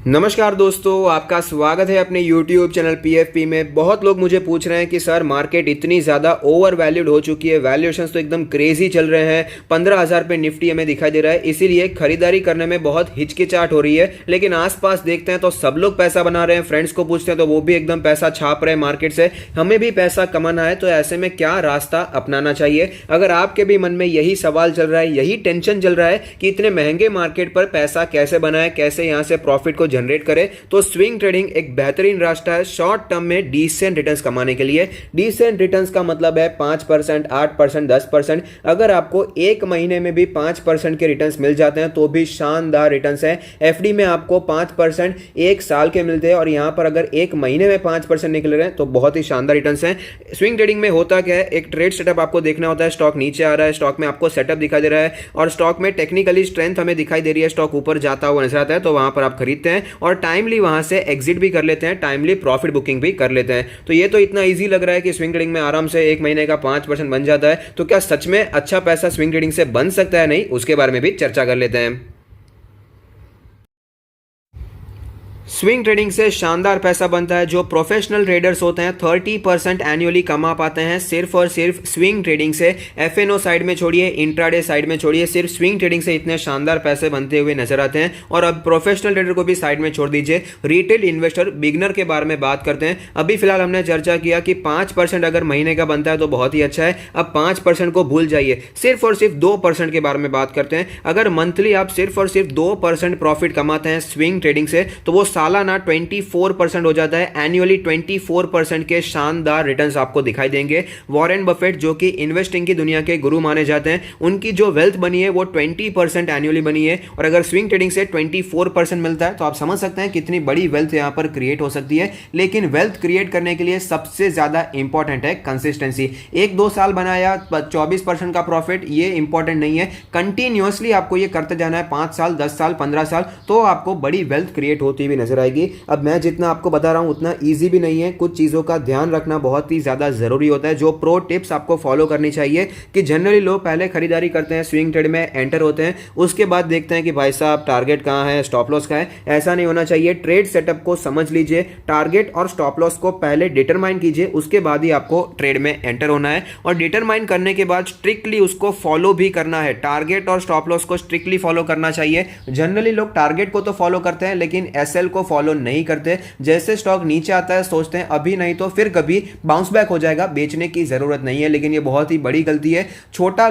नमस्कार दोस्तों, आपका स्वागत है अपने YouTube चैनल PFP में। बहुत लोग मुझे पूछ रहे हैं कि सर मार्केट इतनी ज़्यादा ओवर वैल्यूड हो चुकी है, वैल्यूएशंस तो एकदम क्रेजी चल रहे हैं, 15,000 पे निफ्टी हमें दिखाई दे रहा है, इसीलिए खरीदारी करने में बहुत हिचकिचाहट हो रही है। लेकिन आसपास देखते हैं तो सब लोग पैसा बना रहे हैं, फ्रेंड्स को पूछते हैं तो वो भी एकदम पैसा छाप रहे हैं मार्केट से। हमें भी पैसा कमाना है, तो ऐसे में क्या रास्ता अपनाना चाहिए? अगर आपके भी मन में यही सवाल चल रहा है, यही टेंशन चल रहा है कि इतने महंगे मार्केट पर पैसा कैसे बनाए, कैसे यहाँ से प्रॉफिट को जनरेट करें, तो स्विंग ट्रेडिंग एक बेहतरीन रास्ता है शॉर्ट टर्म में डिसेंट रिटर्न्स कमाने के लिए। डिसेंट रिटर्न्स का मतलब है 5%, 8%, 10%। अगर आपको एक महीने में भी 5% के रिटर्न्स मिल जाते हैं तो भी शानदार रिटर्न्स हैं। एफडी में आपको 5% एक साल के मिलते हैं और यहां पर अगर एक महीने में 5% निकल रहे हैं तो बहुत ही शानदार रिटर्न्स हैं। स्विंग ट्रेडिंग में होता क्या है, एक ट्रेड सेटअप आपको देखना होता है। स्टॉक नीचे आ रहा है, स्टॉक में आपको सेटअप दिखाई दे रहा है और स्टॉक में टेक्निकली स्ट्रेंथ हमें दिखाई दे रही है, स्टॉक ऊपर जाता हुआ नजर आता है, तो वहां पर आप खरीदते हैं और टाइमली वहां से एग्जिट भी कर लेते हैं, टाइमली प्रॉफिट बुकिंग भी कर लेते हैं। तो ये तो इतना इजी लग रहा है कि स्विंग ट्रेडिंग में आराम से एक महीने का 5% बन जाता है। तो क्या सच में अच्छा पैसा स्विंग ट्रेडिंग से बन सकता है? नहीं, उसके बारे में भी चर्चा कर लेते हैं। स्विंग ट्रेडिंग से शानदार पैसा बनता है। जो प्रोफेशनल ट्रेडर्स होते हैं 30% एनुअली कमा पाते हैं सिर्फ और सिर्फ स्विंग ट्रेडिंग से। एफएनओ साइड में छोड़िए, इंट्राडे साइड में छोड़िए, सिर्फ स्विंग ट्रेडिंग से इतने शानदार पैसे बनते हुए नजर आते हैं। और अब प्रोफेशनल ट्रेडर को भी साइड में छोड़ दीजिए, रिटेल इन्वेस्टर बिगनर के बारे में बात करते हैं। अभी फिलहाल हमने चर्चा किया कि 5% अगर महीने का बनता है तो बहुत ही अच्छा है। अब 5% को भूल जाइए, सिर्फ और सिर्फ 2% के बारे में बात करते हैं। अगर मंथली आप सिर्फ और सिर्फ 2% प्रॉफिट कमाते हैं स्विंग ट्रेडिंग से तो वो सालाना 24% हो जाता है। एनुअली 24% के शानदार रिटर्न्स आपको दिखाई देंगे। वॉरेन बफेट जो कि इन्वेस्टिंग की दुनिया के गुरु माने जाते हैं, उनकी जो वेल्थ बनी है वो 20% एनुअली बनी है। और अगर स्विंग ट्रेडिंग से 24% मिलता है तो आप समझ सकते हैं कितनी बड़ी वेल्थ यहां पर क्रिएट हो सकती है। लेकिन वेल्थ क्रिएट करने के लिए सबसे ज्यादा इंपॉर्टेंट है कंसिस्टेंसी। 1-2 साल बनाया 24% का प्रॉफिट, ये इंपॉर्टेंट नहीं है। कंटिन्यूअसली आपको ये करते जाना है 5 साल, 10 साल, 15 साल, तो आपको बड़ी वेल्थ क्रिएट होती हुई नजर आएगी। अब मैं जितना आपको बता रहा हूं उतना इजी भी नहीं है, कुछ चीज़ों का ध्यान रखना बहुत ही ज़्यादा ज़रूरी होता है। जो प्रो टिप्स आपको फॉलो करनी चाहिए कि जनरली लोग पहले खरीदारी करते हैं, स्विंग ट्रेड में एंटर होते हैं, उसके बाद देखते हैं कि भाई साहब टारगेट कहाँ है, स्टॉप लॉस कहाँ है। ऐसा नहीं होना चाहिए। ट्रेड सेटअप को समझ लीजिए, टारगेट और स्टॉप लॉस को पहले डिटरमाइन कीजिए, उसके बाद ही आपको ट्रेड में एंटर होना है। और डिटरमाइन करने के बाद स्ट्रिक्टली उसको फॉलो भी करना है। टारगेट और स्टॉप लॉस को स्ट्रिक्टली फॉलो करना चाहिए। जनरली लोग टारगेट को तो फॉलो करते हैं लेकिन एसएल को फॉलो नहीं करते। जैसे स्टॉक नीचे आता है सोचते हैं अभी नहीं तो फिर कभी बाउंस बैक हो जाएगा, बेचने की जरूरत नहीं है। लेकिन ये बहुत ही बड़ी गलती है। छोटा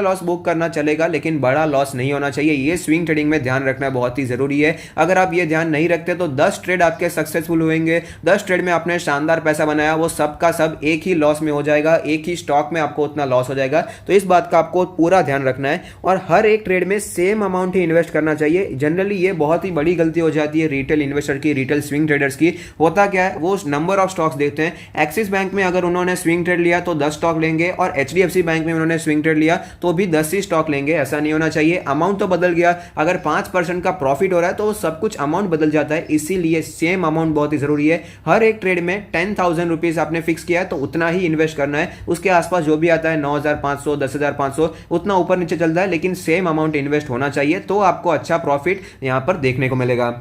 लॉस बुक करना चलेगा लेकिन बड़ा लॉस नहीं होना चाहिए। ये स्विंग ट्रेडिंग में ध्यान रखना बहुत ही जरूरी है। अगर आप ये ध्यान नहीं रखते तो 10 ट्रेड आपके सक्सेसफुल होंगे, 10 ट्रेड में आपने शानदार पैसा बनाया, वो सब का सब एक ही लॉस में हो जाएगा, एक ही स्टॉक में आपको उतना लॉस हो जाएगा। तो इस बात का आपको पूरा ध्यान रखना है और हर एक ट्रेड में सेम अमाउंट ही इन्वेस्ट करना चाहिए। जनरली ये बहुत ही बड़ी गलती हो जाती है रिटेल इन्वेस्टर की, रिटेल स्विंग ट्रेडर्स की। होता क्या है, वो नंबर ऑफ स्टॉक्स देखते हैं। एक्सिस बैंक में अगर उन्होंने स्विंग ट्रेड लिया तो 10 स्टॉक लेंगे और एचडीएफसी बैंक में उन्होंने स्विंग ट्रेड लिया तो भी 10 ही स्टॉक लेंगे। ऐसा नहीं होना चाहिए। अमाउंट तो बदल गया, अगर 5% का प्रॉफिट हो रहा है तो सब कुछ अमाउंट बदल जाता है। इसीलिए सेम अमाउंट बहुत ही जरूरी है। हर एक ट्रेड में 10,000 रुपीज आपने फिक्स किया है तो उतना ही इन्वेस्ट करना है। उसके आसपास जो भी आता है 9,500, 10,500, उतना ऊपर नीचे चलता है, लेकिन सेम अमाउंट इन्वेस्ट होना चाहिए तो आपको अच्छा प्रॉफिट यहां पर देखने को मिलेगा।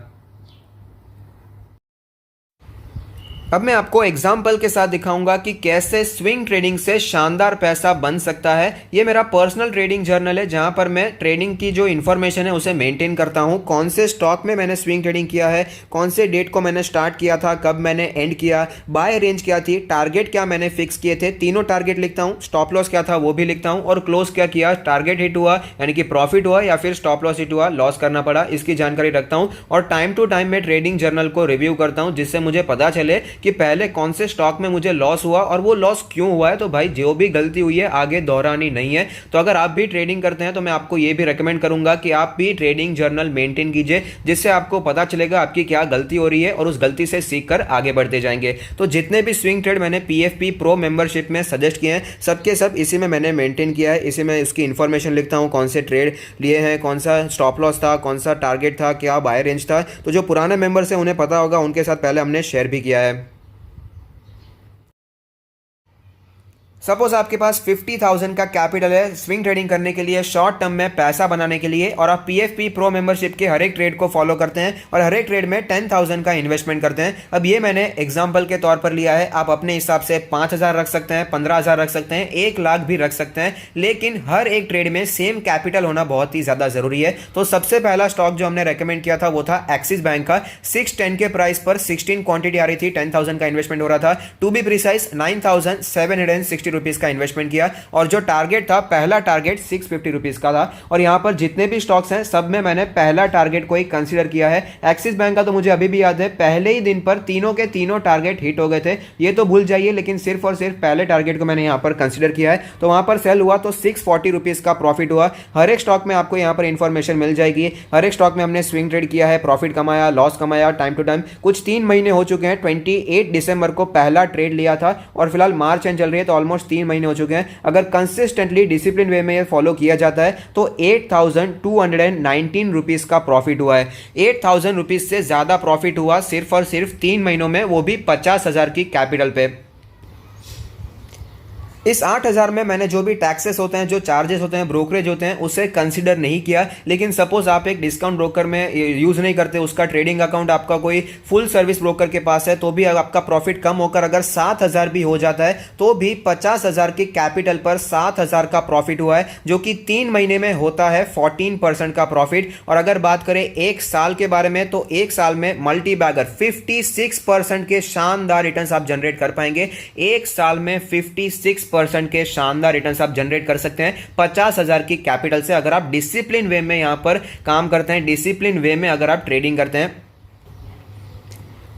अब मैं आपको एग्जाम्पल के साथ दिखाऊंगा कि कैसे स्विंग ट्रेडिंग से शानदार पैसा बन सकता है। ये मेरा पर्सनल ट्रेडिंग जर्नल है जहां पर मैं ट्रेडिंग की जो इन्फॉर्मेशन है उसे मेंटेन करता हूं। कौन से स्टॉक में मैंने स्विंग ट्रेडिंग किया है, कौन से डेट को मैंने स्टार्ट किया था, कब मैंने एंड किया, बाय रेंज क्या थी, टारगेट क्या मैंने फिक्स किए थे, तीनों टारगेट लिखता हूं, स्टॉप लॉस क्या था वो भी लिखता हूं और क्लोज क्या किया, टारगेट हिट हुआ यानी कि प्रॉफिट हुआ या फिर स्टॉप लॉस हिट हुआ, लॉस करना पड़ा, इसकी जानकारी रखता हूं। और टाइम टू टाइम मैं ट्रेडिंग जर्नल को रिव्यू करता हूं जिससे मुझे पता चले कि पहले कौन से स्टॉक में मुझे लॉस हुआ और वो लॉस क्यों हुआ है। तो भाई जो भी गलती हुई है आगे दोहरानी नहीं है। तो अगर आप भी ट्रेडिंग करते हैं तो मैं आपको ये भी रेकमेंड करूंगा कि आप भी ट्रेडिंग जर्नल मेंटेन कीजिए, जिससे आपको पता चलेगा आपकी क्या गलती हो रही है और उस गलती से सीखकर आगे बढ़ते जाएंगे। तो जितने भी स्विंग ट्रेड मैंने पीएफपी प्रो मेंबरशिप में सजेस्ट किए हैं सबके सब इसी में मैंने मेंटेन किया है। इसी में उसकी इंफॉर्मेशन लिखता हूं, कौन से ट्रेड लिए हैं, कौन सा स्टॉप लॉस था, कौन सा टारगेट था, क्या बाय रेंज था। तो जो पुराने मेंबर्स हैं उन्हें पता होगा, उनके साथ पहले हमने शेयर भी किया है। सपोज आपके पास 50,000 का कैपिटल है स्विंग ट्रेडिंग करने के लिए, शॉर्ट टर्म में पैसा बनाने के लिए, और आप PFP प्रो मेंबरशिप के हर एक ट्रेड को फॉलो करते हैं और हर एक ट्रेड में 10,000 का इन्वेस्टमेंट करते हैं। अब ये मैंने एग्जांपल के तौर पर लिया है, आप अपने हिसाब से 5,000 रख सकते हैं, 15,000 रख सकते हैं, 1 लाख भी रख सकते हैं, लेकिन हर एक ट्रेड में सेम कैपिटल होना बहुत ही ज़्यादा ज़रूरी है। तो सबसे पहला स्टॉक जो हमने रेकमेंड किया था वो था एक्सिस बैंक का। 610 के प्राइस पर 16 क्वांटिटी आ रही थी, 10,000 का इन्वेस्टमेंट हो रहा था। टू बी प्रिसाइज 9,760 रुपीज का इन्वेस्टमेंट किया और जो टारगेट था, पहला टारगेट 650 रुपीज का था। और यहां पर जितने भी स्टॉक्स हैं सब में मैंने पहला टारगेट को ही कंसीडर किया है। एक्सिस बैंक का तो मुझे अभी भी याद है, पहले ही दिन पर तीनों के तीनों टारगेट हिट हो गए थे, ये तो भूल जाइए, लेकिन सिर्फ और सिर्फ पहले टारगेट को मैंने यहां पर कंसीडर किया है। तो वहां पर सेल हुआ तो 640 रुपीज का प्रॉफिट हुआ। हर एक स्टॉक में आपको यहां पर इंफॉर्मेशन मिल जाएगी, हर एक स्टॉक में हमने स्विंग ट्रेड किया है, प्रॉफिट कमाया, लॉस कमाया, टाइम टू टाइम। कुछ 3 महीने हो चुके हैं, 28 दिसंबर को पहला ट्रेड लिया था और फिलहाल मार्च एंड चल रही है, तो ऑलमोस्ट 3 महीने हो चुके हैं। अगर कंसिस्टेंटली डिसिप्लिन वे में ये फॉलो किया जाता है तो 8,219 रुपीज का प्रॉफिट हुआ है। 8,000 रुपीज से ज्यादा प्रॉफिट हुआ सिर्फ और सिर्फ 3 महीनों में, वो भी 50,000 की कैपिटल पे। इस 8,000 में मैंने जो भी टैक्सेस होते हैं, जो चार्जेस होते हैं, ब्रोकरेज होते हैं, उसे कंसीडर नहीं किया। लेकिन सपोज आप एक डिस्काउंट ब्रोकर में यूज नहीं करते, उसका ट्रेडिंग अकाउंट आपका कोई फुल सर्विस ब्रोकर के पास है, तो भी आपका प्रॉफिट कम होकर अगर 7,000 भी हो जाता है तो भी 50,000 की कैपिटल पर 7,000 का प्रॉफिट हुआ है, जो कि 3 महीने में होता है 14% का प्रॉफिट। और अगर बात करें 1 साल के बारे में, तो 1 साल में मल्टी बैगर 56% के शानदार रिटर्न्स आप जनरेट कर पाएंगे। 1 साल में 56% के शानदार रिटर्न्स आप जनरेट कर सकते हैं 50,000 की कैपिटल से, अगर आप डिसिप्लिन वे में यहां पर काम करते हैं, डिसिप्लिन वे में अगर आप ट्रेडिंग करते हैं।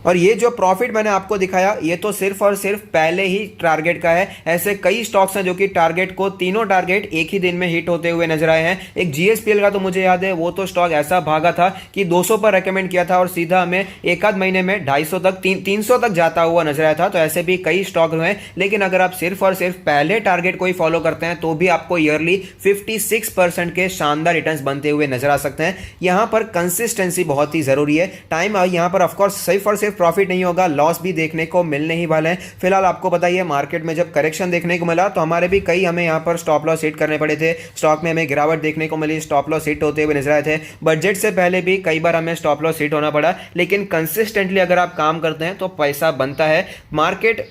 और ये जो प्रॉफिट मैंने आपको दिखाया, ये तो सिर्फ और सिर्फ पहले ही टारगेट का है। ऐसे कई स्टॉक्स हैं जो कि टारगेट को, तीनों टारगेट एक ही दिन में हिट होते हुए नजर आए हैं। एक GSPL का तो मुझे याद है, वो तो स्टॉक ऐसा भागा था कि 200 पर रेकमेंड किया था और सीधा हमें एक आध महीने में 250 तक 300 तक जाता हुआ नजर आया था। तो ऐसे भी कई स्टॉक हुए, लेकिन अगर आप सिर्फ और सिर्फ पहले टारगेट को ही फॉलो करते हैं तो भी आपको ईयरली 56% के शानदार रिटर्न्स बनते हुए नजर आ सकते हैं। यहां पर कंसिस्टेंसी बहुत ही जरूरी है। टाइम यहां पर ऑफकोर्स सिर्फ और सिर्फ प्रॉफिट नहीं होगा, लॉस भी देखने को मिलने ही वाले हैं। फिलहाल आपको बताइए, मार्केट में जब करेक्शन देखने को मिला तो हमारे भी हमें यहां पर स्टॉप लॉस हिट करने पड़े थे। स्टॉक में हमें गिरावट देखने को मिली, स्टॉप लॉस हिट होते हुए नजर आए थे। बजट से पहले भी कई बार हमें स्टॉप लॉस हिट होना पड़ा, लेकिन कंसिस्टेंटली अगर आप काम करते हैं तो पैसा बनता है। मार्केट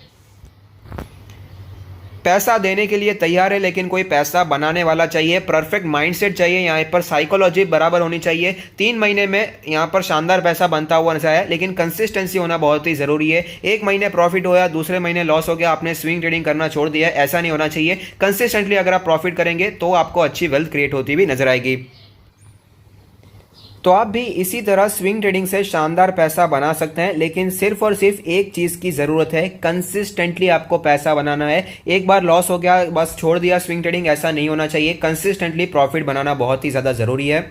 पैसा देने के लिए तैयार है, लेकिन कोई पैसा बनाने वाला चाहिए, परफेक्ट माइंडसेट चाहिए, यहाँ पर साइकोलॉजी बराबर होनी चाहिए। 3 महीने में यहाँ पर शानदार पैसा बनता हुआ नजर आया, लेकिन कंसिस्टेंसी होना बहुत ही जरूरी है। 1 महीने प्रॉफिट होया, दूसरे महीने लॉस हो गया, आपने स्विंग ट्रेडिंग करना छोड़ दिया, ऐसा नहीं होना चाहिए। कंसिस्टेंटली अगर आप प्रॉफिट करेंगे तो आपको अच्छी वेल्थ क्रिएट होती हुई नजर आएगी। तो आप भी इसी तरह स्विंग ट्रेडिंग से शानदार पैसा बना सकते हैं, लेकिन सिर्फ और सिर्फ एक चीज की जरूरत है, कंसिस्टेंटली आपको पैसा बनाना है। एक बार लॉस हो गया बस छोड़ दिया स्विंग ट्रेडिंग, ऐसा नहीं होना चाहिए। कंसिस्टेंटली प्रॉफिट बनाना बहुत ही ज्यादा जरूरी है।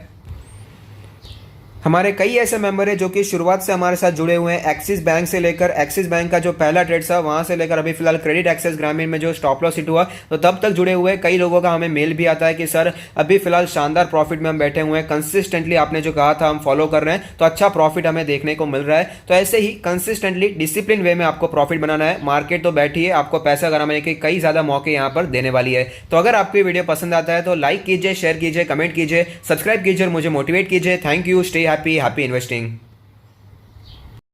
हमारे कई ऐसे मेंबर हैं जो कि शुरुआत से हमारे साथ जुड़े हुए हैं, एक्सिस बैंक से लेकर, एक्सिस बैंक का जो पहला ट्रेड था वहां से लेकर अभी फिलहाल क्रेडिट एक्सेस ग्रामीण में जो स्टॉप लॉस हिट हुआ, तो तब तक जुड़े हुए। कई लोगों का हमें मेल भी आता है कि सर अभी फिलहाल शानदार प्रॉफिट में हम बैठे हुए हैं, कंसिस्टेंटली आपने जो कहा था हम फॉलो कर रहे हैं, तो अच्छा प्रॉफिट हमें देखने को मिल रहा है। तो ऐसे ही कंसिस्टेंटली डिसिप्लिन वे में आपको प्रॉफिट बनाना है। मार्केट तो बैठी है, आपको पैसा कमाने के कई ज्यादा मौके यहाँ पर देने वाली है। तो अगर आपको ये वीडियो पसंद आता है तो लाइक कीजिए, शेयर कीजिए, कमेंट कीजिए, सब्सक्राइब कीजिए और मुझे मोटिवेट कीजिए। Thank you, stay happy, happy investing.